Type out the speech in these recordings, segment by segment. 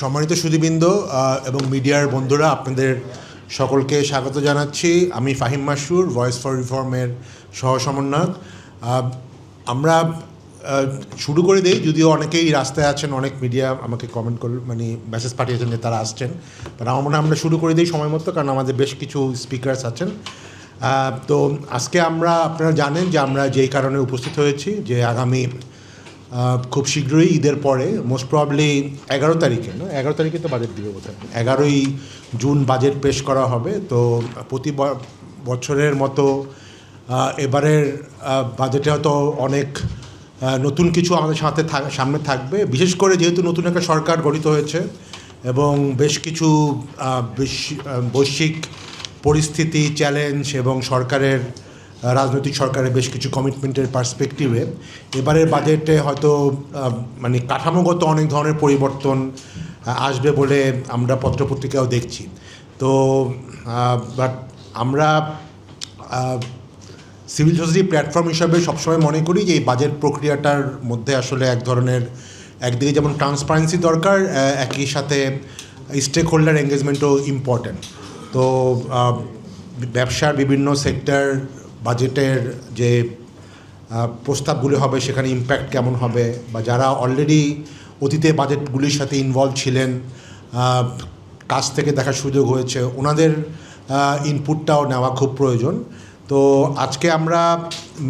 সম্মানিত সুধীবৃন্দ এবং মিডিয়ার বন্ধুরা, আপনাদের সকলকে স্বাগত জানাচ্ছি। আমি ফাহিম মাসুর, ভয়েস ফর রিফর্মের সহ সমন্বয়ক। আমরা শুরু করে দিই, যদিও অনেকেই রাস্তায় আছেন, অনেক মিডিয়া আমাকে কমেন্ট মেসেজ পাঠিয়েছেন যে তারা আসছেন, বাট আমার মনে হয় আমরা শুরু করে দিই সময় মতো, কারণ আমাদের বেশ কিছু স্পিকার্স আছেন। তো আজকে আপনারা জানেন যে আমরা যেই কারণে উপস্থিত হয়েছি, যে আগামী খুব শীঘ্রই ঈদের পরে, মোস্ট প্রবলি 11 তারিখে তো বাজেট দিবে বোধহয়, 11ই জুন বাজেট পেশ করা হবে। তো প্রতি বছরের মতো এবারের বাজেটে হয়তো অনেক নতুন কিছু আমাদের সামনে থাকবে, বিশেষ করে যেহেতু নতুন একটা সরকার গঠিত হয়েছে এবং বেশ কিছু বৈশ্বিক পরিস্থিতি, চ্যালেঞ্জ এবং রাজনৈতিক সরকারের বেশ কিছু কমিটমেন্টের পার্সপেক্টিভে এবারের বাজেটে হয়তো কাঠামোগত অনেক ধরনের পরিবর্তন আসবে বলে আমরা পত্রপত্রিকাও দেখছি। তো বাট আমরা সিভিল সোসাইটি প্ল্যাটফর্ম হিসাবে সবসময় মনে করি যে এই বাজেট প্রক্রিয়াটার মধ্যে আসলে একদিকে যেমন ট্রান্সপারেন্সি দরকার, একই সাথে স্টেক হোল্ডার এঙ্গেজমেন্টও ইম্পর্ট্যান্ট। তো ব্যবসার বিভিন্ন সেক্টর, বাজেটের যে প্রস্তাবগুলি হবে সেখানে ইম্প্যাক্ট কেমন হবে, বা যারা অলরেডি অতীতে বাজেটগুলির সাথে ইনভলভ ছিলেন, কাছ থেকে দেখার সুযোগ হয়েছে, ওনাদের ইনপুটটাও নেওয়া খুব প্রয়োজন। তো আজকে আমরা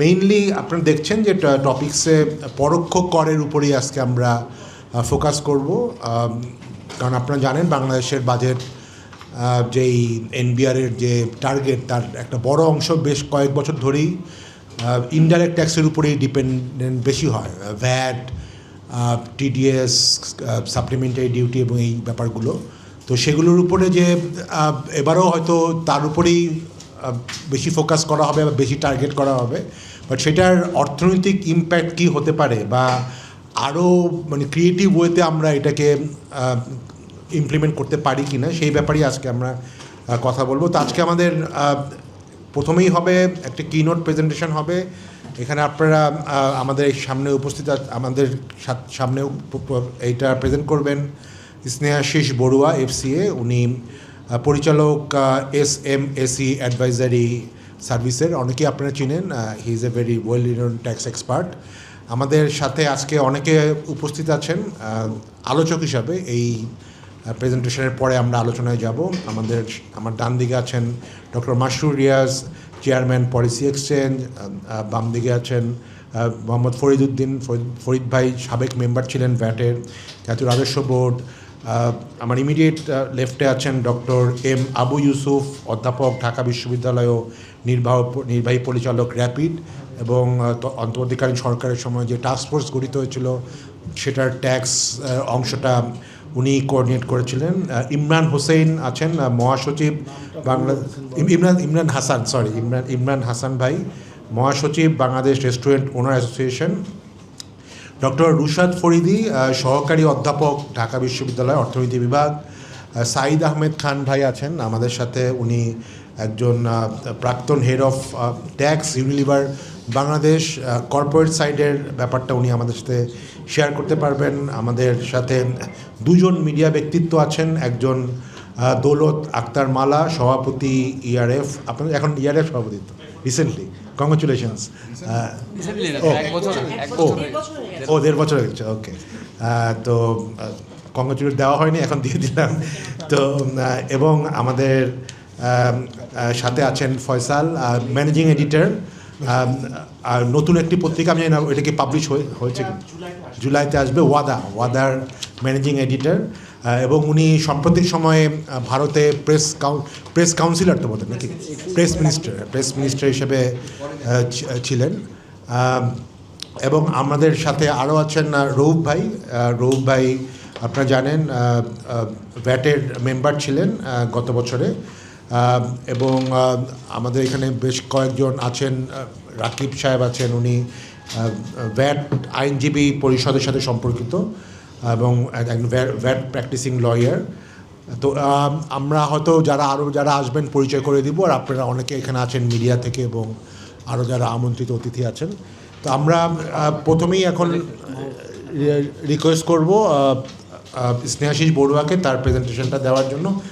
মেইনলি আপনারা দেখছেন যে টপিক্সে পরোক্ষ করের উপরেই আজকে আমরা ফোকাস করব, কারণ আপনারা জানেন বাংলাদেশের বাজেট যেই এনবিআরের যে টার্গেট, তার একটা বড় অংশ বেশ কয়েক বছর ধরেই ইনডাইরেক্ট ট্যাক্সের উপরেই ডিপেন্ডেন্ট বেশি হয়, ভ্যাট, টিডিএস, সাপ্লিমেন্টারি ডিউটি এবং এই ব্যাপারগুলো। তো সেগুলোর উপরে যে এবারও হয়তো তার উপরেই বেশি ফোকাস করা হবে বা বেশি টার্গেট করা হবে, বাট সেটার অর্থনৈতিক ইম্প্যাক্ট কী হতে পারে, বা আরও ক্রিয়েটিভ ওয়েতে আমরা এটাকে ইমপ্লিমেন্ট করতে পারি কি না, সেই ব্যাপারেই আজকে আমরা কথা বলবো। তো আজকে আমাদের প্রথমেই হবে একটা কিনোট প্রেজেন্টেশন হবে। এখানে আপনারা আমাদের সামনে উপস্থিত, আমাদের সামনে এইটা প্রেজেন্ট করবেন স্নেহাশিস বড়ুয়া, FCA। উনি পরিচালক SMAC অ্যাডভাইজারি সার্ভিসের, অনেকেই আপনারা চিনেন। He is a very well renown tax expert. আমাদের সাথে আজকে অনেকে উপস্থিত আছেন আলোচক হিসাবে। এই প্রেজেন্টেশনের পরে আমরা আলোচনায় যাব। আমার ডান দিকে আছেন doctor Masrur Riaz, chairman policy exchange. বাম দিকে আছেন মোহাম্মদ ফরিদ ভাই, সাবেক মেম্বার ছিলেন ভ্যাটের, জাতীয় রাজস্ব বোর্ড। আমার ইমিডিয়েট লেফটে আছেন ডক্টর আবু ইউসুফ, অধ্যাপক, ঢাকা বিশ্ববিদ্যালয় ও নির্বাহী পরিচালক, র্যাপিড, এবং অন্তর্বর্তীকালীন সরকারের সময় যে টাস্কফোর্স গঠিত হয়েছিল সেটার ট্যাক্স অংশটা উনি কোঅর্ডিনেট করেছিলেন। ইমরান হোসেন আছেন, মহাসচিব ইমরান হাসান ভাই, মহাসচিব বাংলাদেশ রেস্টুরেন্ট ওনার অ্যাসোসিয়েশন। ডক্টর রুশাদ ফরিদি, সহকারী অধ্যাপক, ঢাকা বিশ্ববিদ্যালয় অর্থনীতি বিভাগ। সাঈদ আহমেদ খান ভাই আছেন আমাদের সাথে, উনি একজন প্রাক্তন head of tax, Unilever Bangladesh. Corporate সাইডের ব্যাপারটা উনি আমাদের সাথে শেয়ার করতে পারবেন। আমাদের সাথে দুজন মিডিয়া ব্যক্তিত্ব আছেন, একজন দৌলত আক্তার মালা, সভাপতি ERF। আপনাদের এখন ERF সভাপতি রিসেন্টলি, কংগ্রাচুলেশনস। 1.5 বছর হয়ে গেছে, ওকে। তো কংগ্রাচুলেট দেওয়া হয়নি, এখন দিয়ে দিলাম। তো এবং আমাদের সাথে আছেন ফয়সাল, ম্যানেজিং এডিটর। আর নতুন একটি পত্রিকা, আমি জানি না এটা কি পাবলিশ হয়েছে, জুলাইতে আসবে, ওয়াদার ম্যানেজিং এডিটর। এবং উনি সাম্প্রতিক সময়ে ভারতে প্রেস কাউন্সিলর তো বলতেন নাকি, প্রেস মিনিস্টার হিসেবে ছিলেন। এবং আমাদের সাথে আরও আছেন রৌফ ভাই আপনারা জানেন ভ্যাটের মেম্বার ছিলেন গত বছরে। এবং আমাদের এখানে বেশ কয়েকজন আছেন, রাকিব সাহেব আছেন, উনি ভ্যাট আইনজীবী পরিষদের সাথে সম্পর্কিত এবং একজন ভ্যাট প্র্যাকটিসিং লয়ার। তো আমরা হয়তো যারা আসবেন পরিচয় করে দিব, আর আপনারা অনেকে এখানে আছেন মিডিয়া থেকে এবং আরও যারা আমন্ত্রিত অতিথি আছেন। তো আমরা প্রথমেই এখন রিকোয়েস্ট করব স্নেহাশিস বড়ুয়াকে তার প্রেজেন্টেশনটা দেওয়ার জন্য